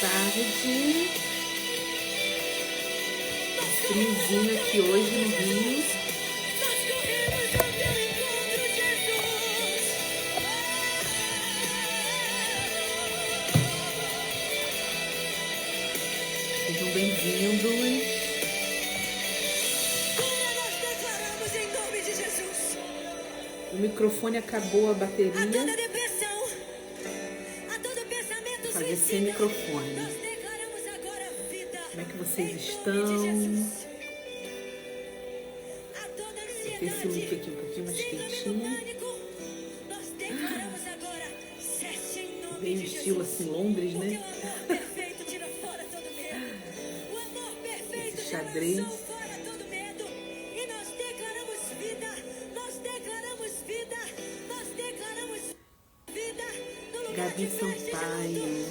tarde. Friozinho aqui hoje no Rio. Sejam bem-vindos. O microfone acabou a bateria. Vou fazer sem microfone. Como é que vocês estão? Vou ter esse look aqui um pouquinho mais quentinho. Bem estilo assim, Londres, né? Esse xadrez. Gabi Sampaio.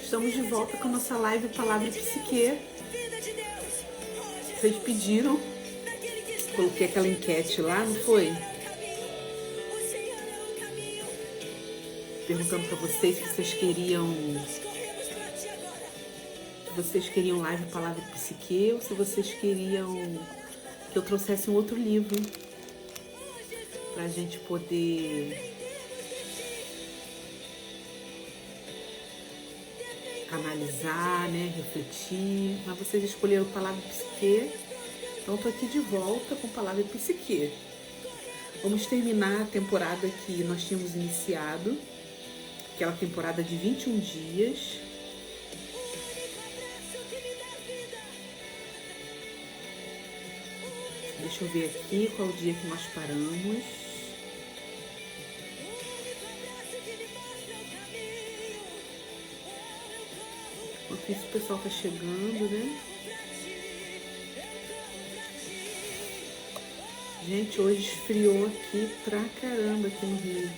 Estamos de volta com a nossa live Palavra e Psique. Vocês pediram, coloquei aquela enquete lá, não foi? Perguntando para vocês se vocês queriam live Palavra e Psique ou se vocês queriam que eu trouxesse um outro livro para a gente poder analisar, né, refletir. Mas vocês escolheram Palavra e Psique, então estou aqui de volta com Palavra e Psique. Vamos terminar a temporada que nós tínhamos iniciado, aquela temporada de 21 dias. Deixa eu ver aqui qual o dia que nós paramos. Enquanto isso o pessoal tá chegando, né? Gente, hoje esfriou aqui pra caramba aqui no Rio.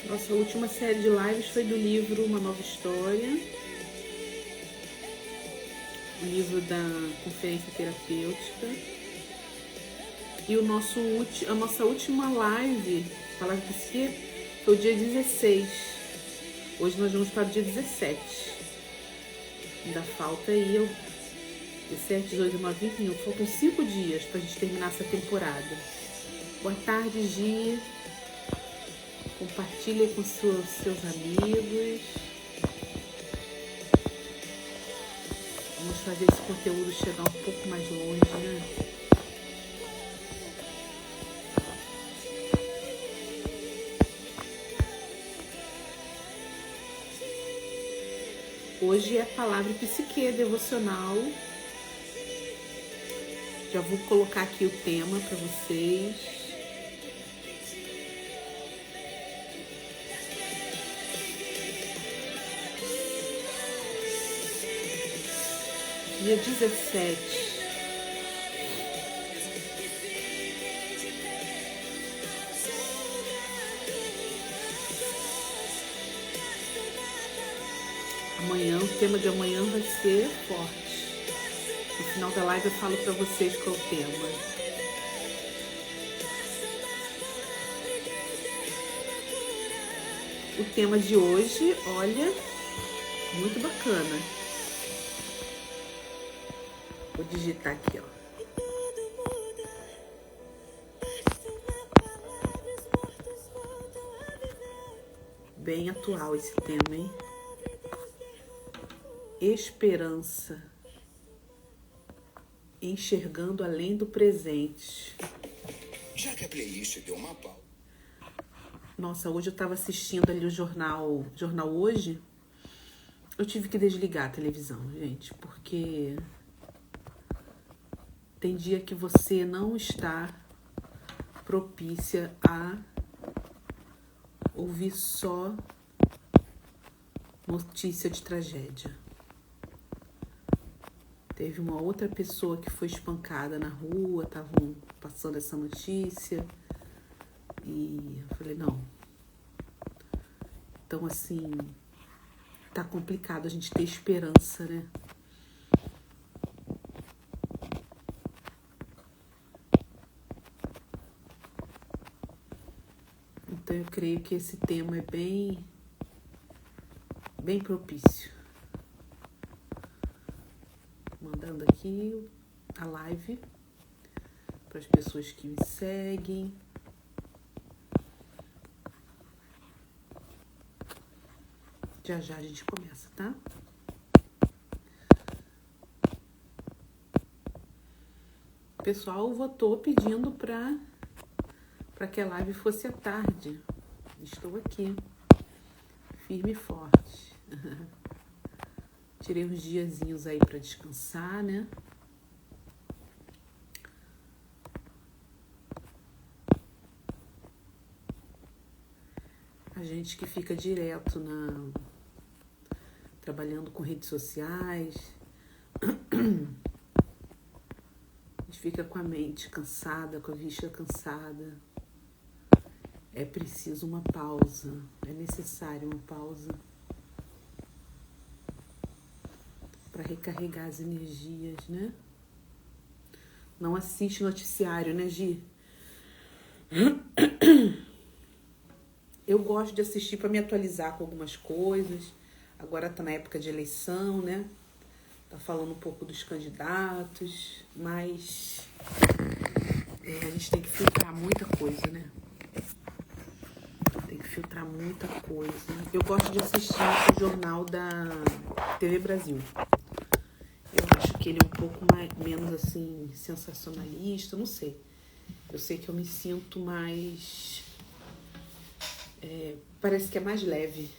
Nossa última série de lives foi do livro Uma Nova História, o livro da Conferência Terapêutica. E a nossa última live, Palavra de Psique, foi o dia 16. Hoje nós vamos para o dia 17. Ainda falta aí 17, 18, 19, 21. Faltam 5 dias para a gente terminar essa temporada. Boa tarde, Gi. Compartilhe com seus amigos. Vamos fazer esse conteúdo chegar um pouco mais longe, né? Hoje é Palavra e Psique devocional. Já vou colocar aqui o tema para vocês. Dia 17. Amanhã, o tema de amanhã vai ser forte. No final da live eu falo para vocês qual é o tema. O tema de hoje, olha, muito bacana. Vou digitar aqui, ó. Bem atual esse tema, hein? Esperança. Enxergando além do presente. Já que a playlist deu uma pausa. Nossa, hoje eu estava assistindo ali o jornal Hoje. Eu tive que desligar a televisão, gente, porque tem dia que você não está propícia a ouvir só notícia de tragédia. Teve uma outra pessoa que foi espancada na rua, estavam passando essa notícia. E eu falei, não. Então, assim, tá complicado a gente ter esperança, né? Então, eu creio que esse tema é bem propício. Mandando aqui a live para as pessoas que me seguem. Já já a gente começa, tá? O pessoal votou pedindo para que a live fosse à tarde. Estou aqui, firme e forte. Tirei uns diazinhos aí para descansar, né? A gente que fica direto trabalhando com redes sociais, a gente fica com a mente cansada, com a vista cansada. É preciso uma pausa, é necessário uma pausa para recarregar as energias, né? Não assiste noticiário, né, Gi? Eu gosto de assistir para me atualizar com algumas coisas. Agora tá na época de eleição, né? Tá falando um pouco dos candidatos, mas a gente tem que filtrar muita coisa, né? Tem que filtrar muita coisa. Eu gosto de assistir o jornal da TV Brasil. Eu acho que ele é um pouco menos, assim, sensacionalista, não sei. Eu sei que eu me sinto mais... parece que é mais leve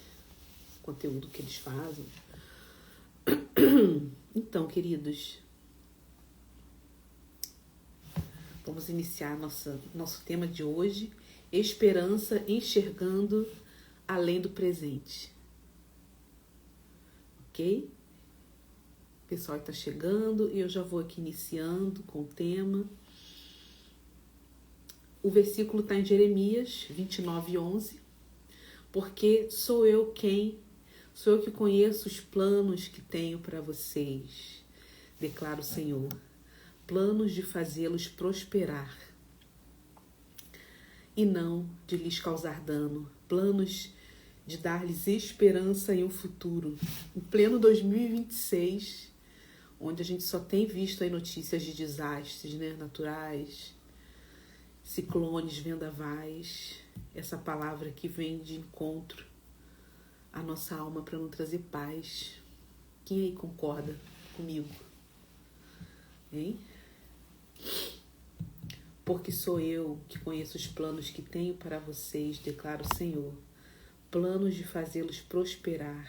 o conteúdo que eles fazem. Então, queridos, vamos iniciar nosso tema de hoje, esperança enxergando além do presente. Ok? O pessoal está chegando e eu já vou aqui iniciando com o tema. O versículo está em Jeremias 29:11. Porque sou eu que conheço os planos que tenho para vocês, declara o Senhor. Planos de fazê-los prosperar e não de lhes causar dano. Planos de dar-lhes esperança em um futuro. Em pleno 2026, onde a gente só tem visto aí notícias de desastres, né, naturais, ciclones, vendavais. Essa palavra que vem de encontro à nossa alma para nos trazer paz. Quem aí concorda comigo? Hein? Porque sou eu que conheço os planos que tenho para vocês, declara o Senhor. Planos de fazê-los prosperar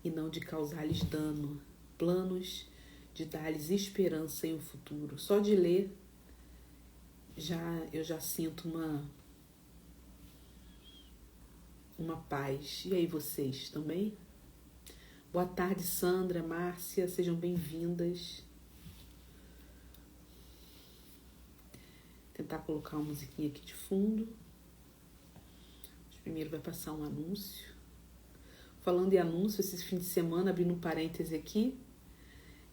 e não de causar-lhes dano. Planos de dar-lhes esperança em um futuro. Só de ler, eu já sinto uma paz. E aí, vocês também? Boa tarde, Sandra, Márcia, sejam bem-vindas. Tentar colocar uma musiquinha aqui de fundo. Primeiro vai passar um anúncio. Falando em anúncio, esse fim de semana, abrindo um parêntese aqui,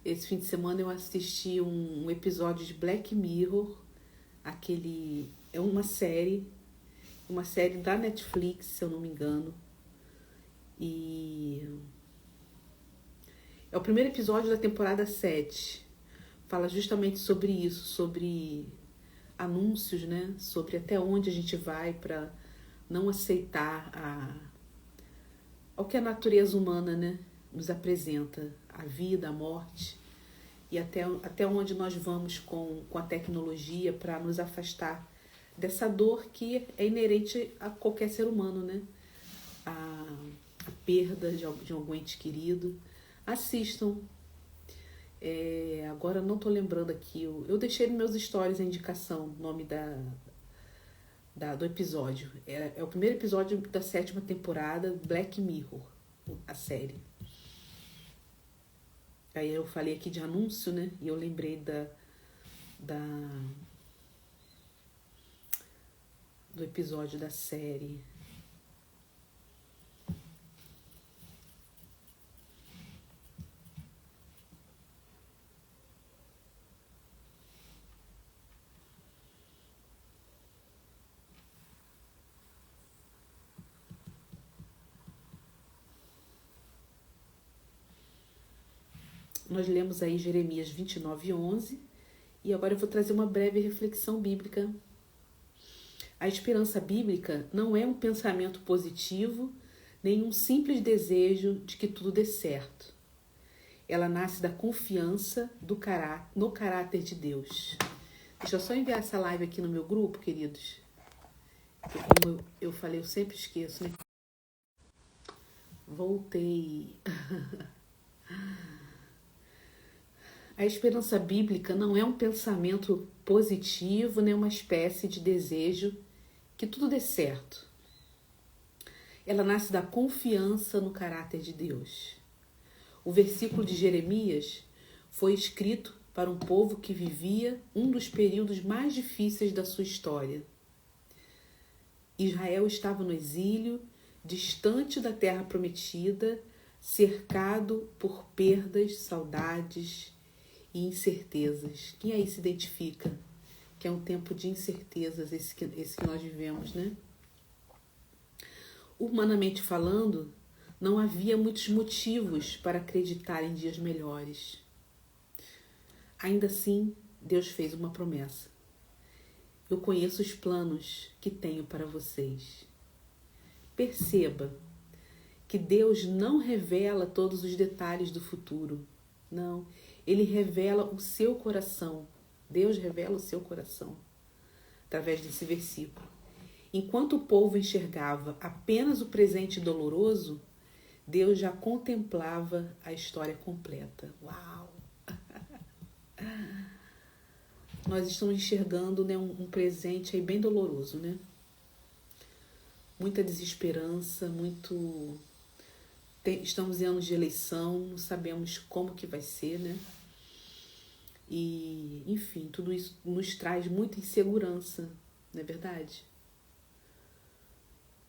esse fim de semana eu assisti um episódio de Black Mirror, é uma série da Netflix, se eu não me engano, e é o primeiro episódio da temporada 7, fala justamente sobre isso, sobre anúncios, né, sobre até onde a gente vai para não aceitar ao que a natureza humana, né, nos apresenta, a vida, a morte, e até onde nós vamos com a tecnologia para nos afastar dessa dor que é inerente a qualquer ser humano, né? A perda de algum ente querido. Assistam. Agora eu não tô lembrando aqui. Eu deixei nos meus stories a indicação, o nome do episódio. É o primeiro episódio da 7ª temporada, Black Mirror, a série. Aí eu falei aqui de anúncio, né? E eu lembrei do episódio da série. Nós lemos aí Jeremias 29:11 e agora eu vou trazer uma breve reflexão bíblica. A esperança bíblica não é um pensamento positivo, nem um simples desejo de que tudo dê certo. Ela nasce da confiança no caráter de Deus. Deixa eu só enviar essa live aqui no meu grupo, queridos. Porque como eu falei, eu sempre esqueço, né? Voltei. A esperança bíblica não é um pensamento positivo, nem uma espécie de desejo que tudo dê certo. Ela nasce da confiança no caráter de Deus. O versículo de Jeremias foi escrito para um povo que vivia um dos períodos mais difíceis da sua história. Israel estava no exílio, distante da terra prometida, cercado por perdas, saudades e incertezas. Quem aí se identifica que é um tempo de incertezas esse que nós vivemos, né? Humanamente falando, não havia muitos motivos para acreditar em dias melhores. Ainda assim, Deus fez uma promessa. Eu conheço os planos que tenho para vocês. Perceba que Deus não revela todos os detalhes do futuro. Não, Ele revela o seu coração. Deus revela o seu coração através desse versículo. Enquanto o povo enxergava apenas o presente doloroso, Deus já contemplava a história completa. Uau! Nós estamos enxergando, né, um presente aí bem doloroso, né? Muita desesperança, estamos em anos de eleição, não sabemos como que vai ser, né? E, enfim, tudo isso nos traz muita insegurança, não é verdade?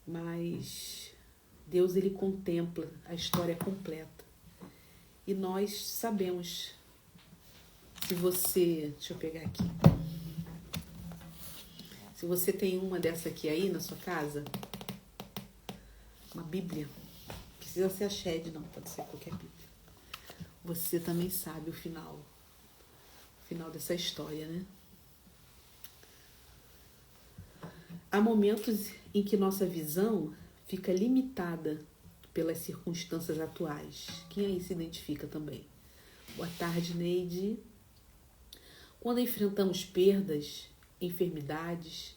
Mas Deus, Ele contempla a história completa. E nós sabemos, se você... Deixa eu pegar aqui. Se você tem uma dessa aqui aí na sua casa, uma Bíblia, não precisa ser a Shed, não, pode ser qualquer Bíblia. Você também sabe o final dessa história, né? Há momentos em que nossa visão fica limitada pelas circunstâncias atuais. Quem aí se identifica também? Boa tarde, Neide. Quando enfrentamos perdas, enfermidades,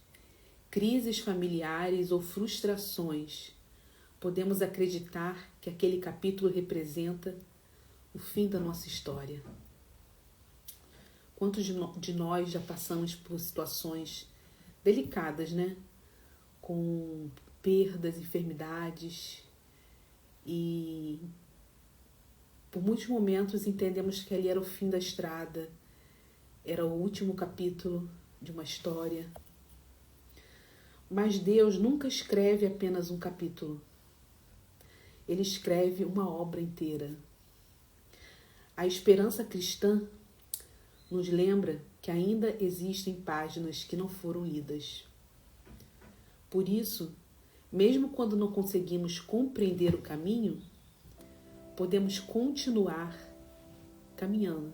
crises familiares ou frustrações, podemos acreditar que aquele capítulo representa o fim da nossa história. Quantos de nós já passamos por situações delicadas, né? Com perdas, enfermidades, e por muitos momentos entendemos que ali era o fim da estrada, era o último capítulo de uma história. Mas Deus nunca escreve apenas um capítulo. Ele escreve uma obra inteira. A esperança cristã nos lembra que ainda existem páginas que não foram lidas. Por isso, mesmo quando não conseguimos compreender o caminho, podemos continuar caminhando.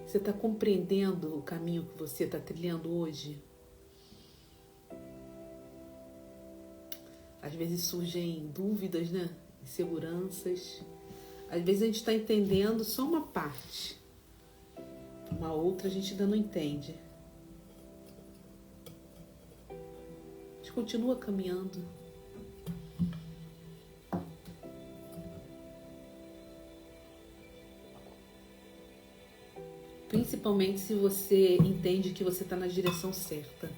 Você está compreendendo o caminho que você está trilhando hoje? Às vezes surgem dúvidas, né? Inseguranças. Às vezes a gente está entendendo só uma parte. Uma outra a gente ainda não entende. continua caminhando. Principalmente se você entende que você está na direção certa.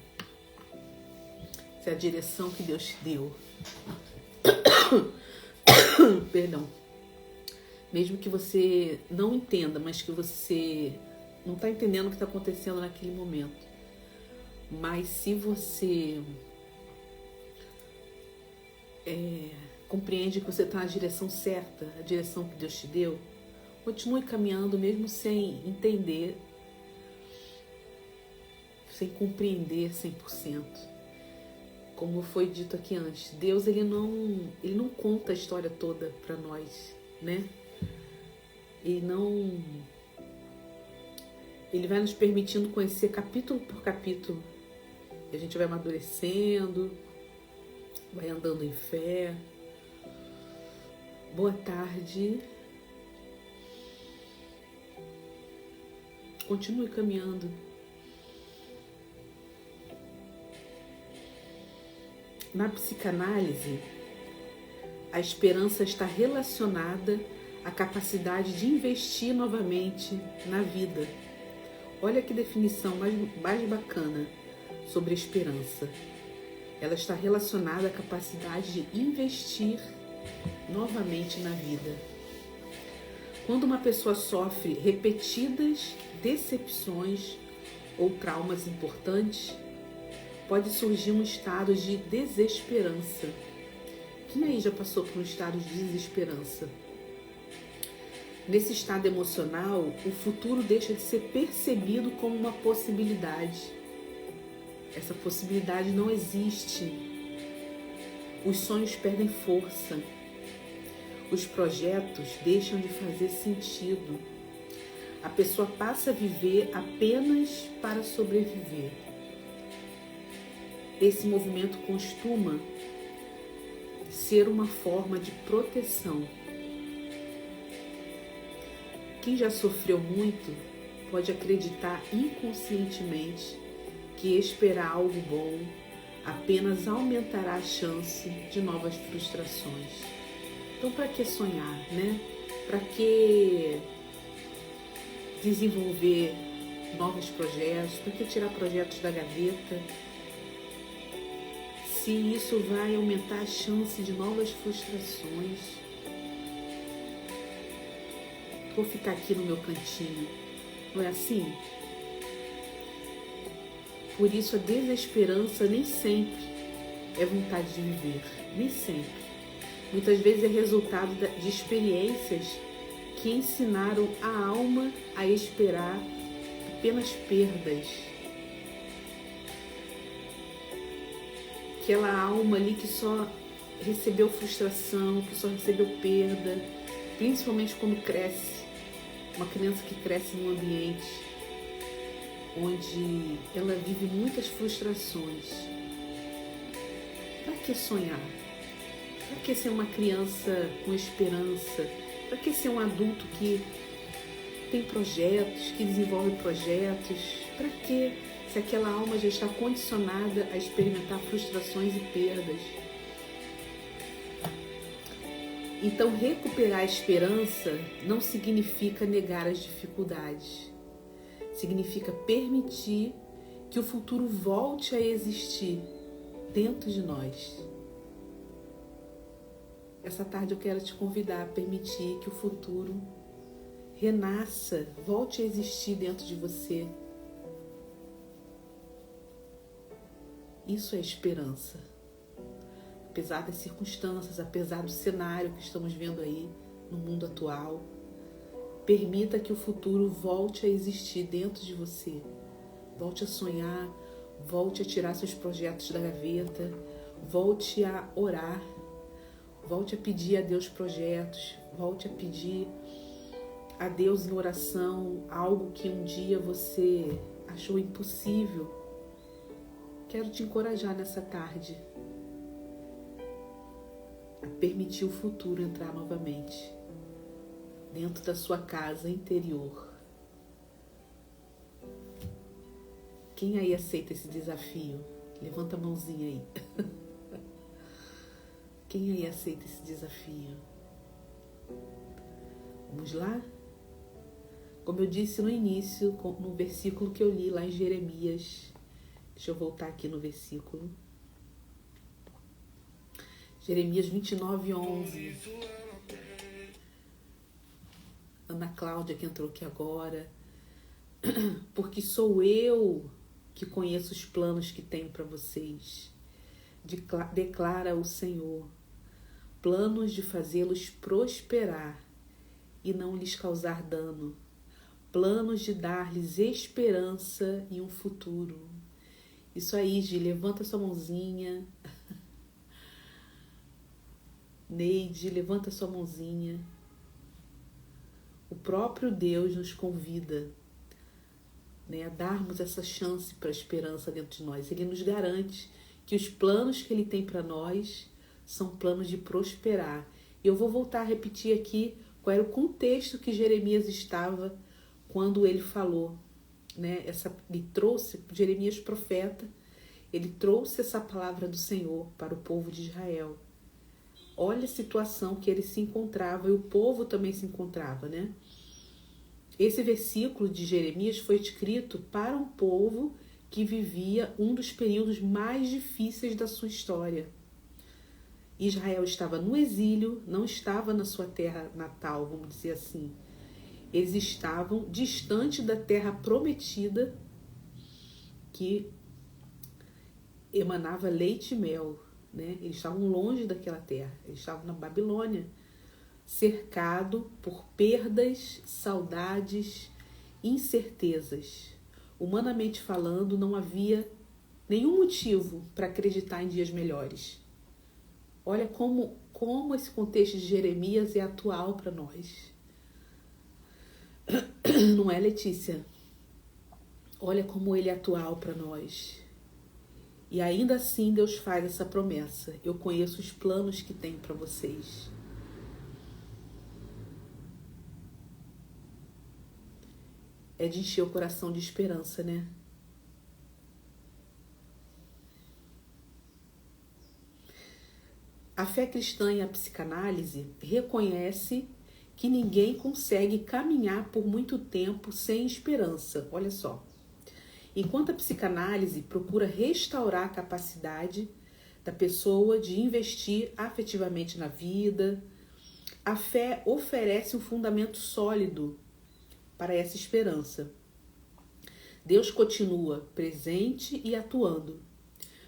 Se é a direção que Deus te deu. Perdão. Mesmo que você não entenda, mas que você não está entendendo o que está acontecendo naquele momento. Mas se você compreende que você está na direção certa, a direção que Deus te deu, continue caminhando mesmo sem entender, sem compreender 100%. Como foi dito aqui antes, Deus ele não conta a história toda para nós, né? Ele vai nos permitindo conhecer capítulo por capítulo. E a gente vai amadurecendo, vai andando em fé. Boa tarde. Continue caminhando. Na psicanálise, a esperança está relacionada à capacidade de investir novamente na vida. Olha que definição mais bacana sobre a esperança. Ela está relacionada à capacidade de investir novamente na vida. Quando uma pessoa sofre repetidas decepções ou traumas importantes, pode surgir um estado de desesperança. Quem aí já passou por um estado de desesperança? Nesse estado emocional, o futuro deixa de ser percebido como uma possibilidade. Essa possibilidade não existe. Os sonhos perdem força. Os projetos deixam de fazer sentido. A pessoa passa a viver apenas para sobreviver. Esse movimento costuma ser uma forma de proteção. Quem já sofreu muito pode acreditar inconscientemente que esperar algo bom apenas aumentará a chance de novas frustrações. Então, para que sonhar, né? Para que desenvolver novos projetos? Para que tirar projetos da gaveta? Se isso vai aumentar a chance de novas frustrações, vou ficar aqui no meu cantinho. Não é assim? Por isso a desesperança nem sempre é vontade de viver. Nem sempre. Muitas vezes é resultado de experiências que ensinaram a alma a esperar apenas perdas. Aquela alma ali que só recebeu frustração, que só recebeu perda, principalmente quando cresce. Uma criança que cresce num ambiente onde ela vive muitas frustrações. Para que sonhar? Para que ser uma criança com esperança? Para que ser um adulto que tem projetos, que desenvolve projetos? Para que, se aquela alma já está condicionada a experimentar frustrações e perdas? Então, recuperar a esperança não significa negar as dificuldades. Significa permitir que o futuro volte a existir dentro de nós. Essa tarde eu quero te convidar a permitir que o futuro renasça, volte a existir dentro de você. Isso é esperança. Apesar das circunstâncias, apesar do cenário que estamos vendo aí no mundo atual, permita que o futuro volte a existir dentro de você. Volte a sonhar, volte a tirar seus projetos da gaveta, volte a orar, volte a pedir a Deus projetos, volte a pedir a Deus em oração algo que um dia você achou impossível. Quero te encorajar nessa tarde a permitir o futuro entrar novamente dentro da sua casa interior. Quem aí aceita esse desafio Levanta a mãozinha aí. Quem aí aceita esse desafio? Vamos lá? Como eu disse no início, no versículo que eu li lá em Jeremias. Deixa eu voltar aqui no versículo. Jeremias 29:11. Ana Cláudia que entrou aqui agora. Porque sou eu que conheço os planos que tenho para vocês, declara o Senhor, planos de fazê-los prosperar e não lhes causar dano, planos de dar-lhes esperança e um futuro. Isso aí, Gi, levanta sua mãozinha. Neide, levanta sua mãozinha. O próprio Deus nos convida, né, a darmos essa chance para a esperança dentro de nós. Ele nos garante que os planos que Ele tem para nós são planos de prosperar. E eu vou voltar a repetir aqui qual era o contexto que Jeremias estava quando ele falou, né? Ele trouxe, Jeremias profeta, ele trouxe essa palavra do Senhor para o povo de Israel. Olha a situação que ele se encontrava e o povo também se encontrava, né? Esse versículo de Jeremias foi escrito para um povo que vivia um dos períodos mais difíceis da sua história. Israel estava no exílio, não estava na sua terra natal, vamos dizer assim. Eles estavam distante da terra prometida, que emanava leite e mel, né? Eles estavam longe daquela terra, eles estavam na Babilônia, cercado por perdas, saudades, incertezas. Humanamente falando, não havia nenhum motivo para acreditar em dias melhores. Olha como esse contexto de Jeremias é atual para nós. Não é, Letícia? Olha como ele é atual para nós. E ainda assim Deus faz essa promessa. Eu conheço os planos que tenho para vocês. É de encher o coração de esperança, né? A fé cristã e a psicanálise reconhece que ninguém consegue caminhar por muito tempo sem esperança. Olha só. Enquanto a psicanálise procura restaurar a capacidade da pessoa de investir afetivamente na vida, a fé oferece um fundamento sólido para essa esperança. Deus continua presente e atuando,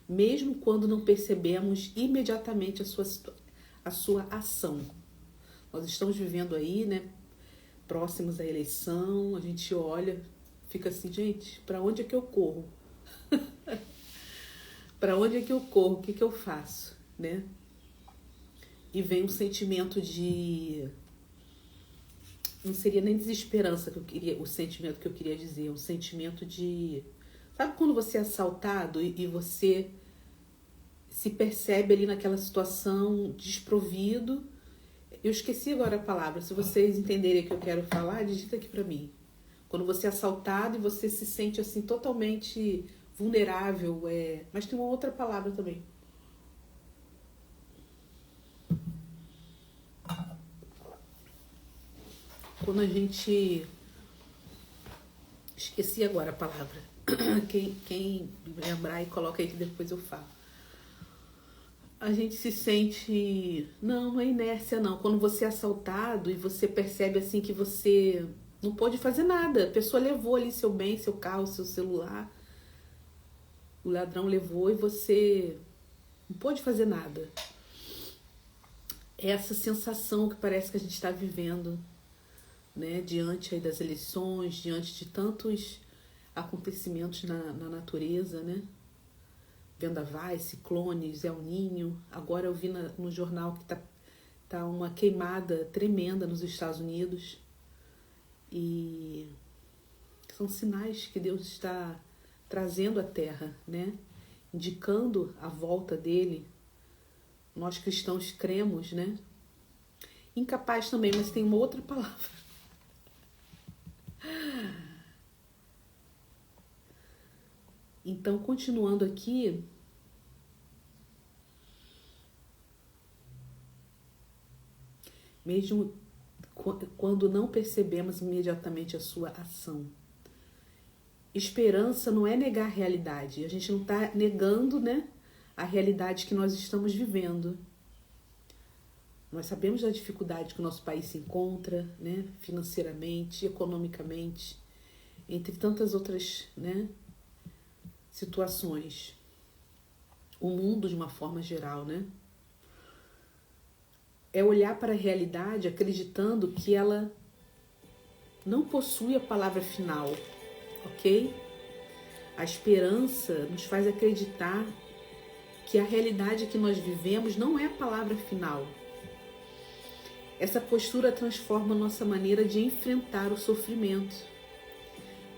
mesmo quando não percebemos imediatamente a sua ação. Nós estamos vivendo aí, né, próximos à eleição, a gente olha, fica assim, gente, para onde é que eu corro? Para onde é que eu corro? O que que eu faço, né? E vem um sentimento de... Não seria nem desesperança que eu queria, o sentimento que eu queria dizer, um sentimento de... Sabe quando você é assaltado e você se percebe ali naquela situação desprovido? Eu esqueci agora a palavra, se vocês entenderem o que eu quero falar, digita aqui pra mim. Quando você é assaltado e você se sente assim totalmente vulnerável, mas tem uma outra palavra também. Quando a gente... Esqueci agora a palavra. Quem lembrar e coloca aí que depois eu falo. A gente se sente... Não é inércia não. Quando você é assaltado e você percebe assim que você não pode fazer nada. A pessoa levou ali seu bem, seu carro, seu celular. O ladrão levou e você não pode fazer nada. É essa sensação que parece que a gente está vivendo, né, diante aí das eleições, diante de tantos acontecimentos na natureza, né? Vendavais, ciclones, El Niño. Agora eu vi no jornal que tá uma queimada tremenda nos Estados Unidos. E são sinais que Deus está trazendo à Terra, né? Indicando a volta dele. Nós cristãos cremos, né? Incapaz também, mas tem uma outra palavra. Então, continuando aqui, mesmo quando não percebemos imediatamente a sua ação. Esperança não é negar a realidade. A gente não está negando, né, a realidade que nós estamos vivendo. Nós sabemos da dificuldade que o nosso país se encontra, né, financeiramente, economicamente, entre tantas outras, né, situações. O mundo de uma forma geral, né? É olhar para a realidade acreditando que ela não possui a palavra final, ok? A esperança nos faz acreditar que a realidade que nós vivemos não é a palavra final. Essa postura transforma a nossa maneira de enfrentar o sofrimento.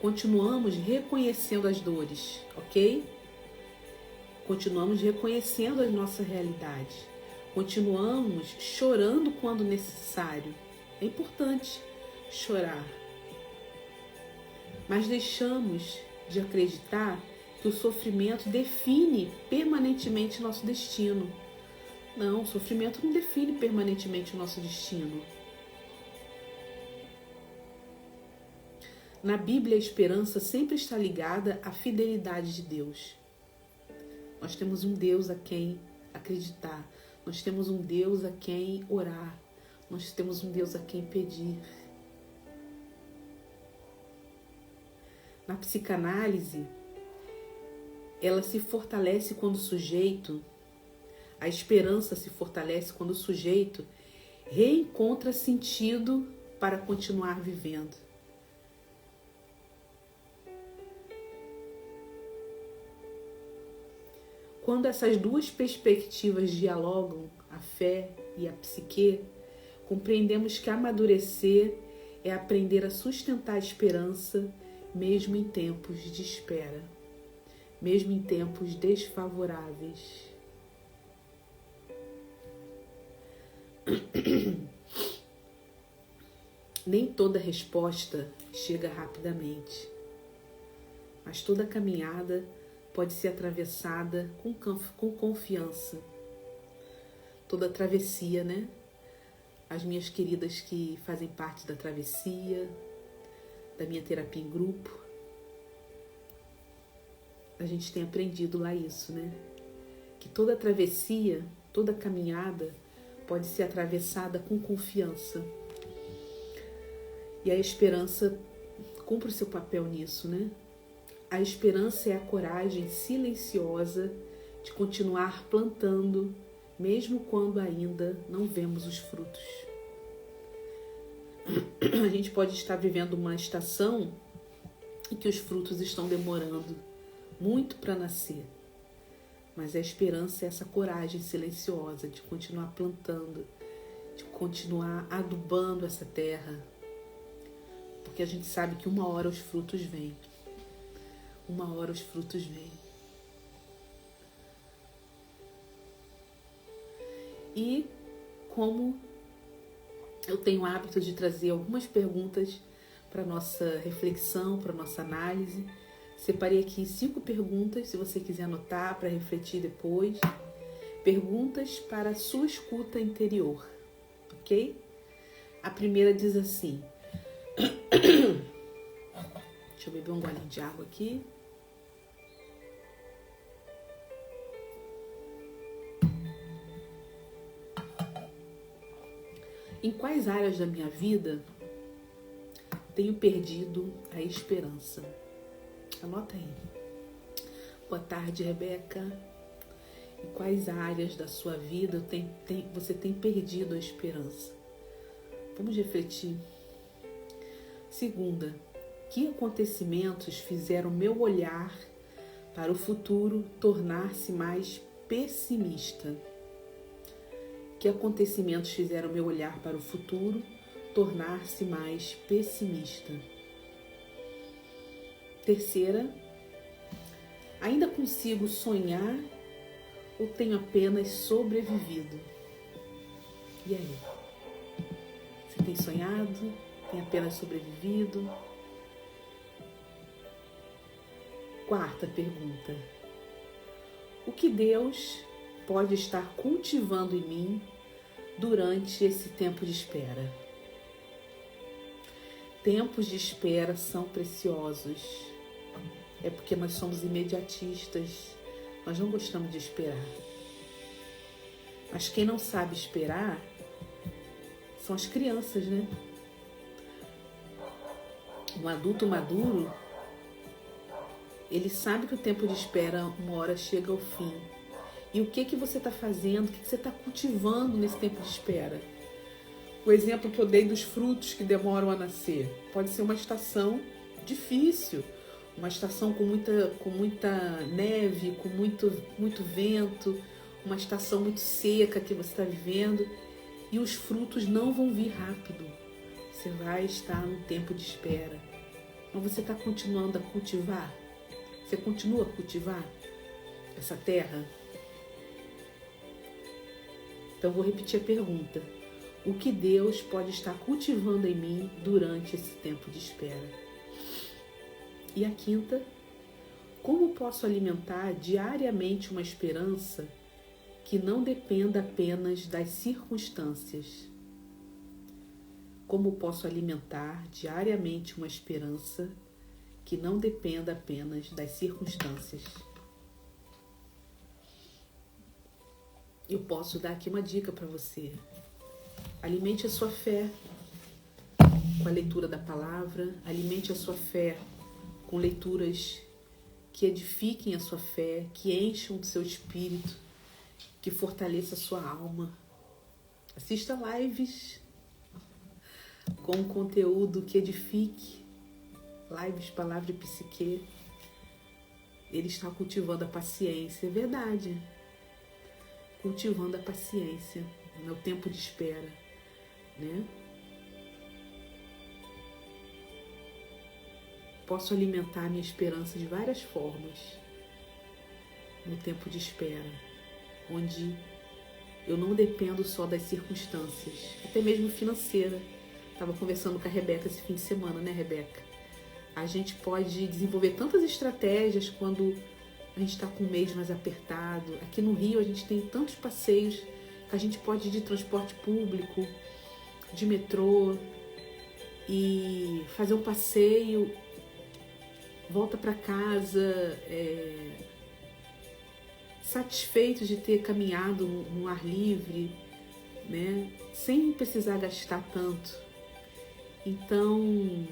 Continuamos reconhecendo as dores, ok? Continuamos reconhecendo a nossa realidade. Continuamos chorando quando necessário. É importante chorar. Mas deixamos de acreditar que o sofrimento define permanentemente nosso destino. Não, o sofrimento não define permanentemente o nosso destino. Na Bíblia, a esperança sempre está ligada à fidelidade de Deus. Nós temos um Deus a quem acreditar. Nós temos um Deus a quem orar. Nós temos um Deus a quem pedir. Na psicanálise, ela se fortalece quando o sujeito, a esperança se fortalece quando o sujeito reencontra sentido para continuar vivendo. Quando essas duas perspectivas dialogam, a fé e a psique, compreendemos que amadurecer é aprender a sustentar a esperança mesmo em tempos de espera, mesmo em tempos desfavoráveis. Nem toda resposta chega rapidamente, mas toda caminhada pode ser atravessada com confiança. Toda travessia, né? As minhas queridas que fazem parte da travessia, da minha terapia em grupo, a gente tem aprendido lá isso, né? Que toda travessia, toda caminhada pode ser atravessada com confiança. E a esperança cumpre o seu papel nisso, né? A esperança é a coragem silenciosa de continuar plantando, mesmo quando ainda não vemos os frutos. A gente pode estar vivendo uma estação em que os frutos estão demorando muito para nascer. Mas a esperança é essa coragem silenciosa de continuar plantando, de continuar adubando essa terra. Porque a gente sabe que uma hora os frutos vêm. Uma hora os frutos vêm. E como eu tenho o hábito de trazer algumas perguntas para nossa reflexão, para nossa análise, separei aqui 5 perguntas, se você quiser anotar para refletir depois. Perguntas para a sua escuta interior, ok? A primeira diz assim. Deixa eu beber um golinho de água aqui. Em quais áreas da minha vida tenho perdido a esperança? Anota aí. Boa tarde, Rebeca. Em quais áreas da sua vida você tem perdido a esperança? Vamos refletir. Segunda, que acontecimentos fizeram meu olhar para o futuro tornar-se mais pessimista? Que acontecimentos fizeram meu olhar para o futuro tornar-se mais pessimista? Terceira, ainda consigo sonhar ou tenho apenas sobrevivido? E aí? Você tem sonhado? Tem apenas sobrevivido? Quarta pergunta. O que Deus pode estar cultivando em mim durante esse tempo de espera. Tempos de espera são preciosos. É porque nós somos imediatistas. Nós não gostamos de esperar. Mas quem não sabe esperar são as crianças, né? Um adulto maduro, ele sabe que o tempo de espera uma hora chega ao fim. E o que você está fazendo, o que você está cultivando nesse tempo de espera? O exemplo que eu dei dos frutos que demoram a nascer. Pode ser uma estação difícil, uma estação com muita neve, com muito vento, uma estação muito seca que você está vivendo, e os frutos não vão vir rápido. Você vai estar no tempo de espera. Mas você está continuando a cultivar? Você continua a cultivar essa terra? Então, vou repetir a pergunta. O que Deus pode estar cultivando em mim durante esse tempo de espera? E a quinta, como posso alimentar diariamente uma esperança que não dependa apenas das circunstâncias? Como posso alimentar diariamente uma esperança que não dependa apenas das circunstâncias? Eu posso dar aqui uma dica para você. Alimente a sua fé com a leitura da palavra, alimente a sua fé com leituras que edifiquem a sua fé, que encham o seu espírito, que fortaleça a sua alma. Assista lives com conteúdo que edifique, lives Palavra e Psique. Ele está cultivando a paciência, é verdade. Cultivando a paciência no tempo de espera, né? Posso alimentar minha esperança de várias formas no tempo de espera, onde eu não dependo só das circunstâncias, até mesmo financeira. Estava conversando com a Rebeca esse fim de semana, né, Rebeca? A gente pode desenvolver tantas estratégias quando a gente está com o mês mais apertado. Aqui no Rio a gente tem tantos passeios que a gente pode ir de transporte público, de metrô, e fazer um passeio, volta para casa satisfeito de ter caminhado no ar livre, né? Sem precisar gastar tanto. Então,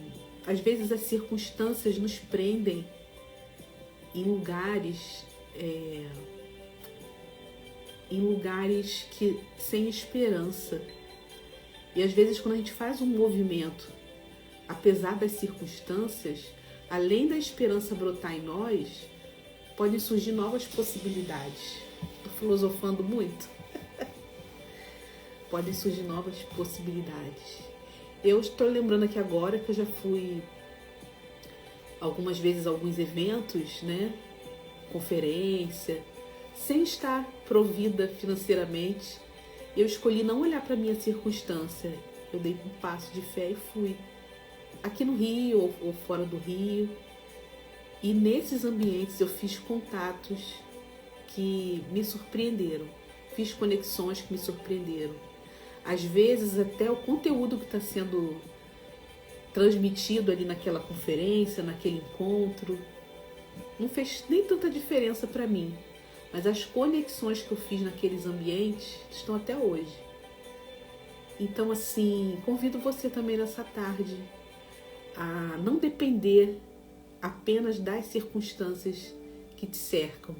às vezes as circunstâncias nos prendem em lugares que sem esperança. E às vezes quando a gente faz um movimento, apesar das circunstâncias, além da esperança brotar em nós, podem surgir novas possibilidades. Estou filosofando muito. Podem surgir novas possibilidades. Eu estou lembrando aqui agora que eu já fui algumas vezes a alguns eventos, né? Conferência, sem estar provida financeiramente. Eu escolhi não olhar para a minha circunstância. Eu dei um passo de fé e fui. Aqui no Rio ou fora do Rio. E nesses ambientes eu fiz contatos que me surpreenderam. Fiz conexões que me surpreenderam. Às vezes até o conteúdo que está sendo transmitido ali naquela conferência, naquele encontro, não fez nem tanta diferença para mim. Mas as conexões que eu fiz naqueles ambientes estão até hoje. Então, assim, convido você também nessa tarde a não depender apenas das circunstâncias que te cercam,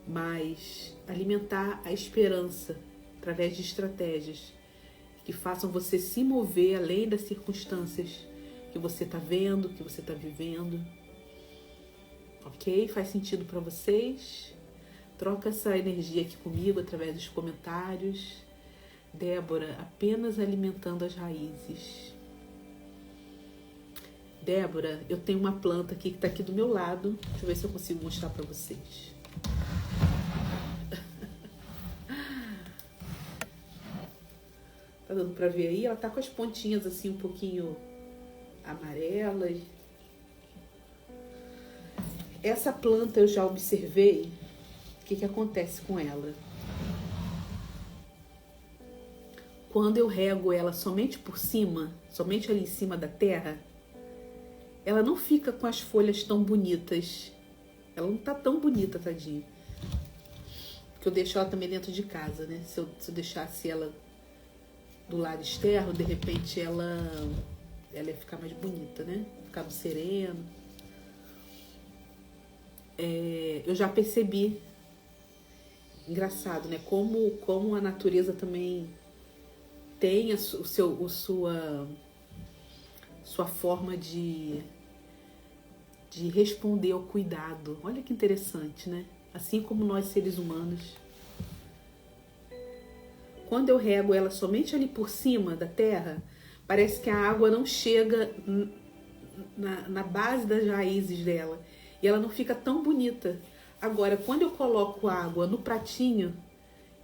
mas alimentar a esperança através de estratégias que façam você se mover além das circunstâncias que você está vendo, que você está vivendo. Ok? Faz sentido para vocês? Troca essa energia aqui comigo através dos comentários. Débora, apenas alimentando as raízes. Débora, eu tenho uma planta aqui que está aqui do meu lado. Deixa eu ver se eu consigo mostrar para vocês. Tá dando para ver aí? Ela tá com as pontinhas assim um pouquinho amarelas. Essa planta eu já observei o que acontece com ela. quando eu rego ela somente por cima, somente ali em cima da terra, ela não fica com as folhas tão bonitas. Ela não tá tão bonita, tadinha. Porque eu deixo ela também dentro de casa, né? Se eu deixasse ela do lado externo, de repente ela ia ficar mais bonita, né? Ficar no sereno. Eu já percebi, engraçado, né? Como a natureza também tem sua forma de responder ao cuidado. Olha que interessante, né? Assim como nós, seres humanos. Quando eu rego ela somente ali por cima da terra, parece que a água não chega na base das raízes dela. E ela não fica tão bonita. Agora, quando eu coloco água no pratinho,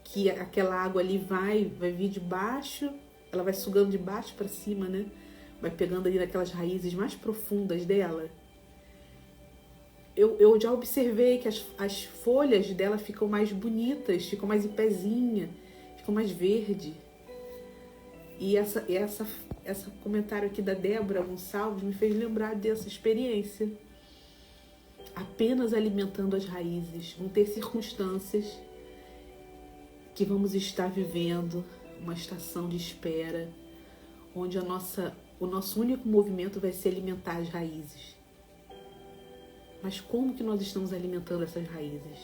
que aquela água ali vai vir de baixo, ela vai sugando de baixo para cima, né? Vai pegando ali naquelas raízes mais profundas dela. Eu já observei que as folhas dela ficam mais bonitas, ficam mais em pezinha, ficam mais verde. E essa comentário aqui da Débora Gonçalves me fez lembrar dessa experiência. Apenas alimentando as raízes, vão ter circunstâncias que vamos estar vivendo, uma estação de espera, onde o nosso único movimento vai ser alimentar as raízes. Mas como que nós estamos alimentando essas raízes?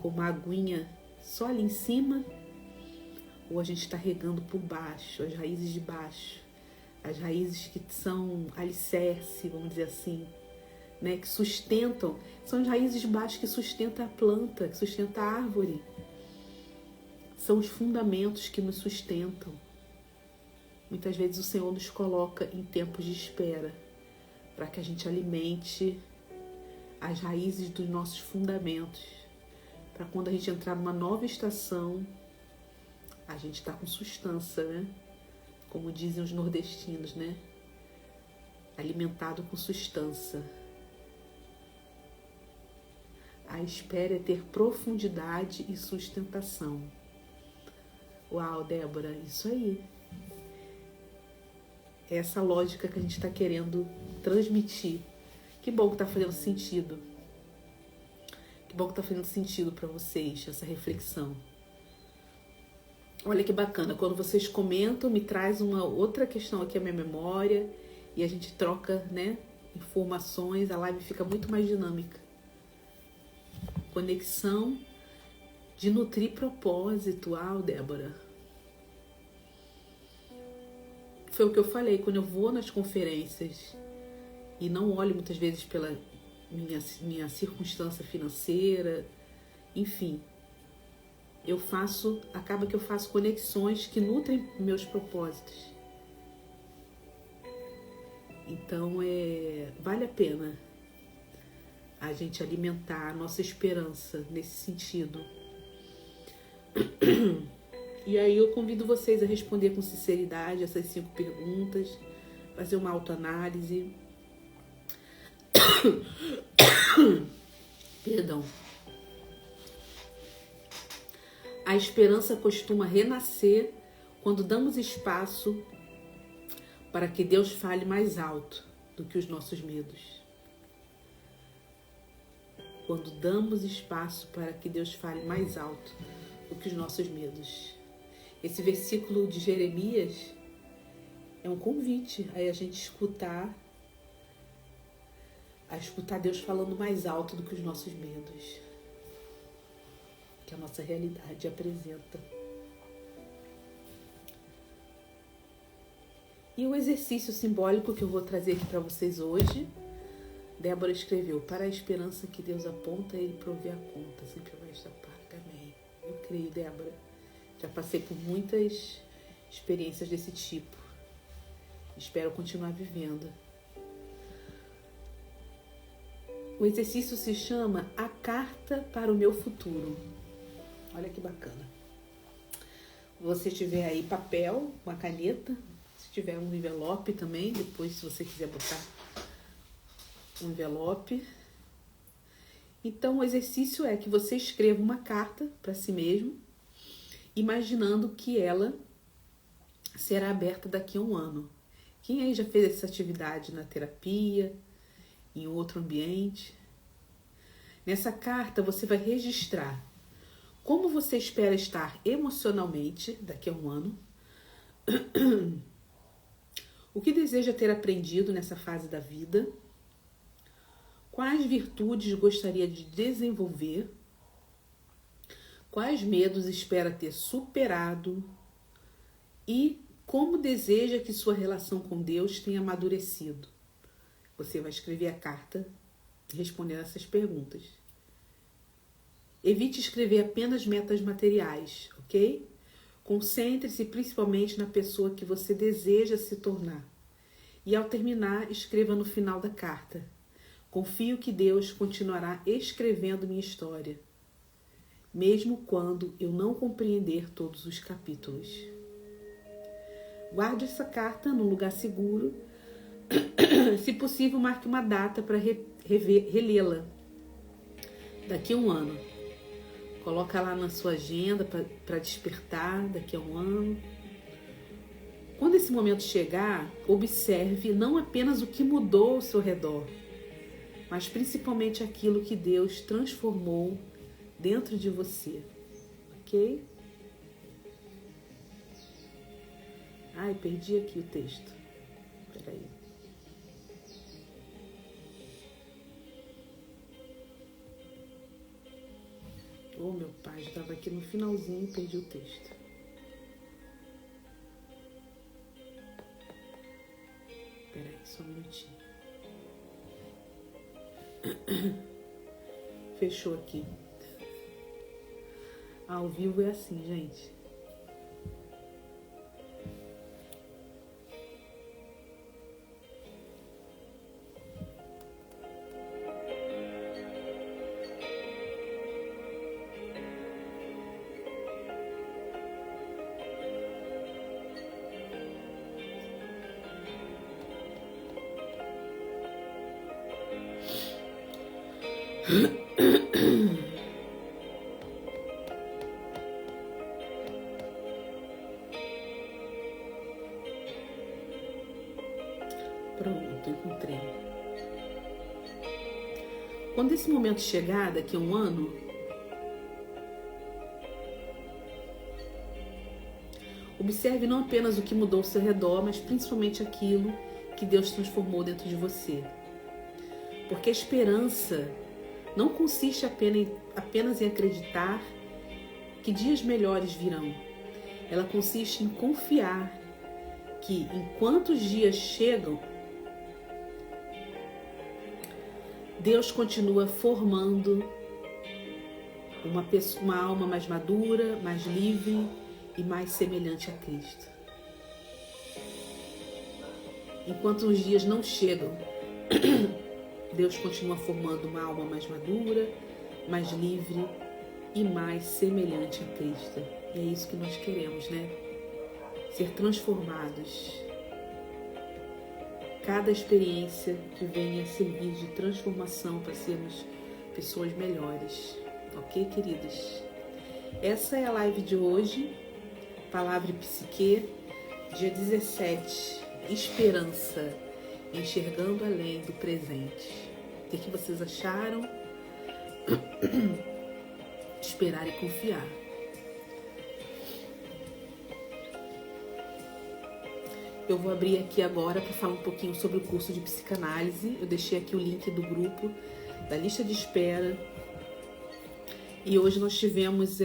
Com uma aguinha só ali em cima? Ou a gente está regando por baixo, as raízes de baixo? As raízes que são alicerce, vamos dizer assim, né? Que sustentam, são as raízes de baixo que sustentam a planta, que sustentam a árvore. São os fundamentos que nos sustentam. Muitas vezes o Senhor nos coloca em tempos de espera, para que a gente alimente as raízes dos nossos fundamentos, para quando a gente entrar numa nova estação, a gente está com sustância, né? Como dizem os nordestinos, né? Alimentado com sustância. A espera é ter profundidade e sustentação. Uau, Débora, isso aí. É essa lógica que a gente está querendo transmitir. Que bom que está fazendo sentido. Que bom que está fazendo sentido para vocês, essa reflexão. Olha que bacana, quando vocês comentam, me traz uma outra questão aqui à minha memória e a gente troca, né, informações, a live fica muito mais dinâmica. Conexão de nutrir propósito. Débora. Foi o que eu falei, quando eu vou nas conferências e não olho muitas vezes pela minha circunstância financeira, enfim, acaba que eu faço conexões que nutrem meus propósitos. Então, vale a pena a gente alimentar a nossa esperança nesse sentido. E aí eu convido vocês a responder com sinceridade essas 5 perguntas, fazer uma autoanálise. Perdão. A esperança costuma renascer quando damos espaço para que Deus fale mais alto do que os nossos medos. Quando damos espaço para que Deus fale mais alto do que os nossos medos. Esse versículo de Jeremias é um convite a gente escutar Deus falando mais alto do que os nossos medos, que a nossa realidade apresenta. E o exercício simbólico que eu vou trazer aqui para vocês hoje, Débora escreveu: para a esperança que Deus aponta, Ele provê a conta, sempre vai estar paga. Amém. Eu creio, Débora. Já passei por muitas experiências desse tipo. Espero continuar vivendo. O exercício se chama A Carta para o Meu Futuro. Olha que bacana. Se tiver aí papel, uma caneta, se tiver um envelope também, depois se você quiser botar um envelope. Então o exercício é que você escreva uma carta para si mesmo, imaginando que ela será aberta daqui a um ano. Quem aí já fez essa atividade na terapia, em outro ambiente? Nessa carta você vai registrar como você espera estar emocionalmente daqui a um ano, o que deseja ter aprendido nessa fase da vida, quais virtudes gostaria de desenvolver, quais medos espera ter superado e como deseja que sua relação com Deus tenha amadurecido. Você vai escrever a carta respondendo essas perguntas. Evite escrever apenas metas materiais, ok? Concentre-se principalmente na pessoa que você deseja se tornar. E ao terminar, escreva no final da carta: confio que Deus continuará escrevendo minha história, mesmo quando eu não compreender todos os capítulos. Guarde essa carta num lugar seguro. Se possível, marque uma data para relê-la daqui a um ano. Coloca lá na sua agenda para despertar daqui a um ano. Quando esse momento chegar, observe não apenas o que mudou ao seu redor, mas principalmente aquilo que Deus transformou dentro de você. Ok? Ai, perdi aqui o texto. Espera aí. Oh, meu pai, já estava aqui no finalzinho e perdi o texto. Espera aí, só um minutinho. Fechou aqui. Ao vivo é assim, gente. Pronto, encontrei. Quando esse momento chegar, daqui a um ano, observe não apenas o que mudou ao seu redor, mas principalmente aquilo que Deus transformou dentro de você. Porque a esperança não consiste apenas em acreditar que dias melhores virão. Ela consiste em confiar que, enquanto os dias chegam, Deus continua formando uma alma mais madura, mais livre e mais semelhante a Cristo. Enquanto os dias não chegam, Deus continua formando uma alma mais madura, mais livre e mais semelhante a Cristo. E é isso que nós queremos, né? Ser transformados. Cada experiência que venha servir de transformação para sermos pessoas melhores. Ok, queridos? Essa é a live de hoje. Palavra e Psique, dia 17. Esperança. Enxergando além do presente. O que vocês acharam? Esperar e confiar. Eu vou abrir aqui agora para falar um pouquinho sobre o curso de psicanálise. Eu deixei aqui o link do grupo, da lista de espera. E hoje nós tivemos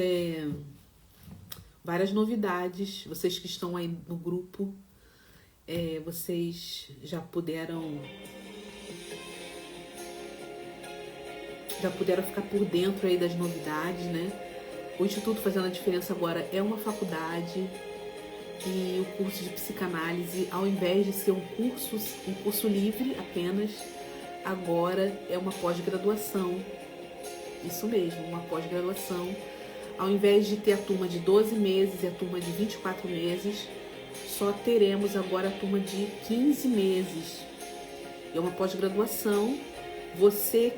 várias novidades. Vocês que estão aí no grupo, vocês já puderam ficar por dentro aí das novidades, né? O Instituto Fazendo a Diferença agora é uma faculdade. E o curso de psicanálise, ao invés de ser um curso livre apenas, agora é uma pós-graduação. Isso mesmo, uma pós-graduação. Ao invés de ter a turma de 12 meses e a turma de 24 meses, só teremos agora a turma de 15 meses. É uma pós-graduação. Você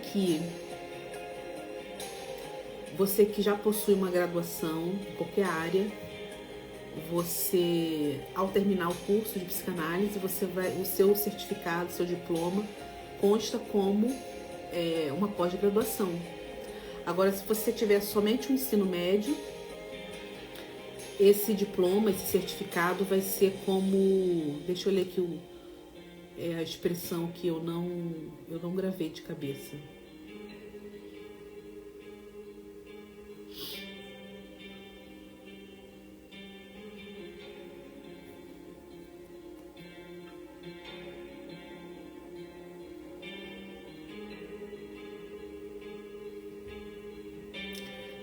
que já possui uma graduação em qualquer área, você, ao terminar o curso de psicanálise, o seu certificado, seu diploma, consta como uma pós-graduação. Agora, se você tiver somente o ensino médio, esse diploma, esse certificado vai ser como... Deixa eu ler aqui a expressão que eu não gravei de cabeça.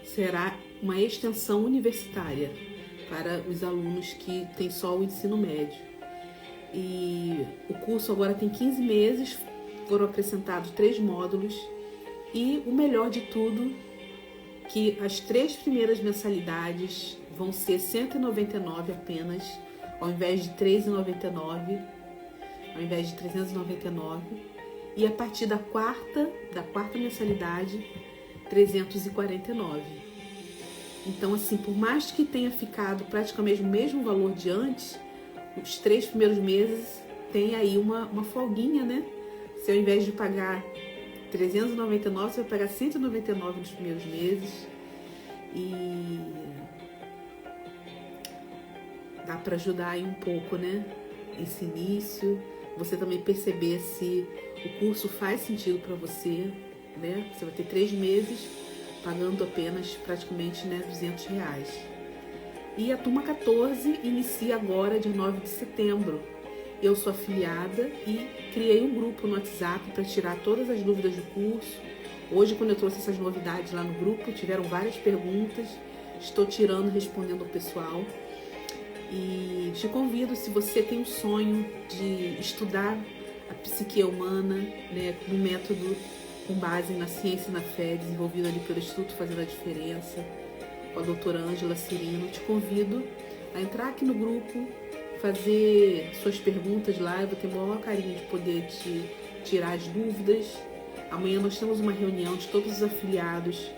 Será uma extensão universitária para os alunos que têm só o ensino médio. E o curso agora tem 15 meses, foram acrescentados 3 módulos e o melhor de tudo, que as 3 primeiras mensalidades vão ser R$ 199 apenas, ao invés de R$ 399, ao invés de 399, e a partir da quarta mensalidade, 349. Então, assim, por mais que tenha ficado praticamente o mesmo valor de antes, os 3 primeiros meses tem aí uma folguinha, né? Se ao invés de pagar 399, você vai pagar 199 nos primeiros meses. E dá para ajudar aí um pouco, né? Esse início. Você também perceber se o curso faz sentido para você, né? Você vai ter 3 meses pagando apenas praticamente, né, R$200. E a turma 14 inicia agora, dia 9 de setembro. Eu sou afiliada e criei um grupo no WhatsApp para tirar todas as dúvidas do curso. Hoje, quando eu trouxe essas novidades lá no grupo, tiveram várias perguntas. Estou respondendo ao pessoal. E te convido, se você tem um sonho de estudar a psique humana, né, no método com base na ciência e na fé, desenvolvido ali pelo Instituto Fazendo a Diferença, com a doutora Ângela Cirino, te convido a entrar aqui no grupo, fazer suas perguntas lá. Eu vou ter o maior carinho de poder te tirar as dúvidas. Amanhã nós temos uma reunião de todos os afiliados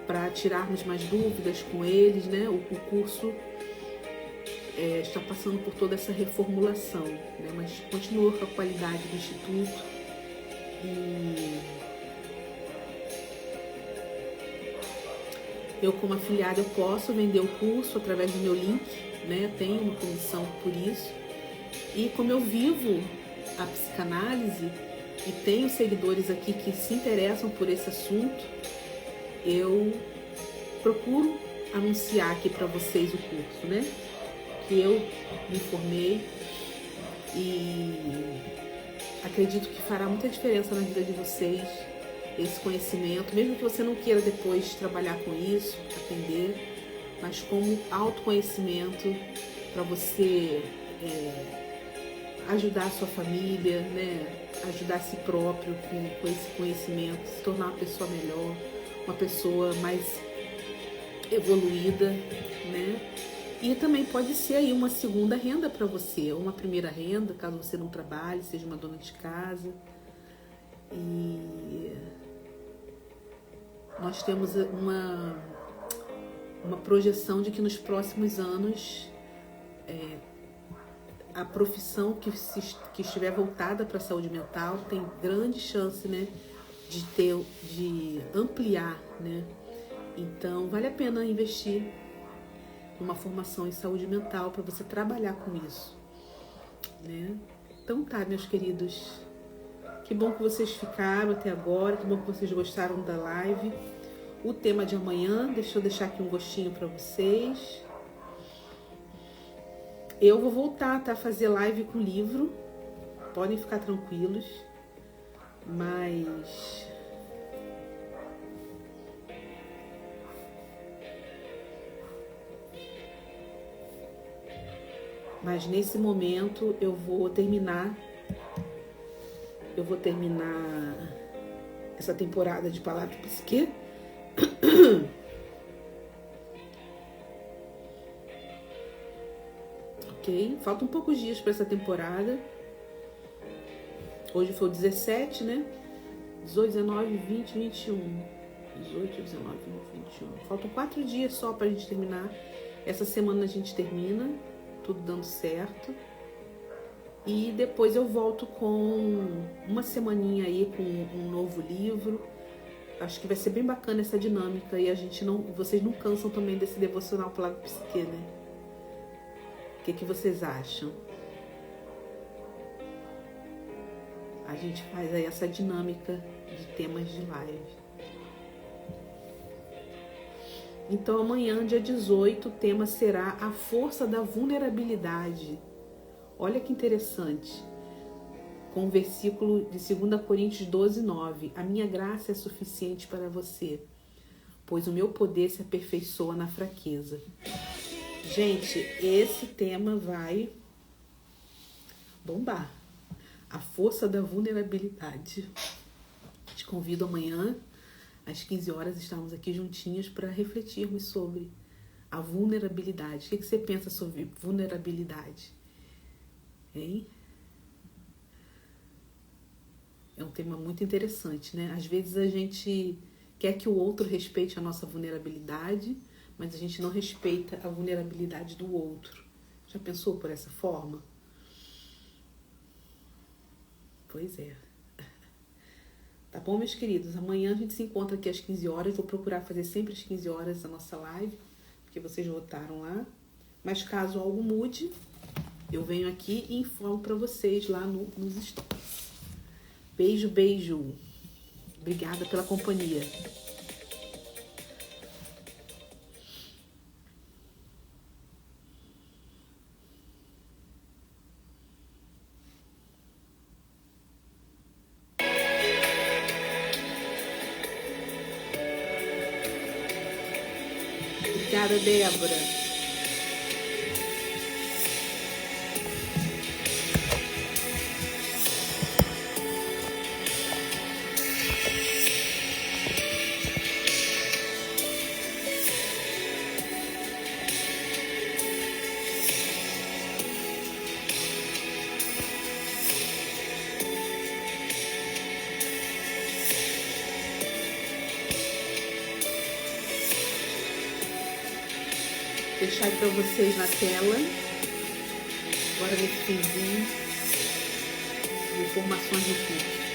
para tirarmos mais dúvidas com eles, né? O curso está passando por toda essa reformulação, né? Mas continua com a qualidade do Instituto. E eu, como afiliada, eu posso vender o curso através do meu link, né? Tenho uma comissão por isso. E como eu vivo a psicanálise e tenho seguidores aqui que se interessam por esse assunto, eu procuro anunciar aqui para vocês o curso, né? Que eu me formei e acredito que fará muita diferença na vida de vocês esse conhecimento, mesmo que você não queira depois trabalhar com isso, atender, mas como autoconhecimento para você ajudar a sua família, né? Ajudar a si próprio com esse conhecimento, se tornar uma pessoa melhor, uma pessoa mais evoluída, né? E também pode ser aí uma segunda renda para você, ou uma primeira renda, caso você não trabalhe, seja uma dona de casa. E nós temos uma projeção de que nos próximos anos a profissão que estiver voltada para a saúde mental tem grande chance, né, de ampliar, né? Então vale a pena investir numa formação em saúde mental para você trabalhar com isso, né? Então tá, meus queridos, que bom que vocês ficaram até agora, que bom que vocês gostaram da live. O tema de amanhã, deixa eu deixar aqui um gostinho para vocês. Eu vou voltar, tá, a fazer live com livro, podem ficar tranquilos, mas nesse momento eu vou terminar essa temporada de Palavra e Psique. Ok, faltam poucos dias para essa temporada. Hoje foi o 17, né? 18, 19, 20, 21. 18, 19, 21. Faltam 4 dias só para a gente terminar Essa semana a gente termina, tudo dando certo. E depois eu volto com uma semaninha aí com um novo livro. Acho que vai ser bem bacana essa dinâmica e vocês não cansam também desse devocional Palavra Psique, né? O que vocês acham? A gente faz aí essa dinâmica de temas de live. Então amanhã, dia 18, o tema será a força da vulnerabilidade. Olha que interessante. Com o versículo de 2 Coríntios 12, 9. A minha graça é suficiente para você, pois o meu poder se aperfeiçoa na fraqueza. Gente, esse tema vai bombar. A força da vulnerabilidade. Te convido amanhã, às 15 horas, estarmos aqui juntinhos para refletirmos sobre a vulnerabilidade. O que você pensa sobre vulnerabilidade? Hein? É um tema muito interessante, né? Às vezes a gente quer que o outro respeite a nossa vulnerabilidade, mas a gente não respeita a vulnerabilidade do outro. Já pensou por essa forma? Pois é. Tá bom, meus queridos? Amanhã a gente se encontra aqui às 15 horas. Vou procurar fazer sempre às 15 horas a nossa live, porque vocês votaram lá. Mas caso algo mude, eu venho aqui e informo para vocês lá nos stories. Beijo, beijo. Obrigada pela companhia. Obrigada, Débora. Deixar aí para vocês na tela, agora nesse finzinho, informações do culto.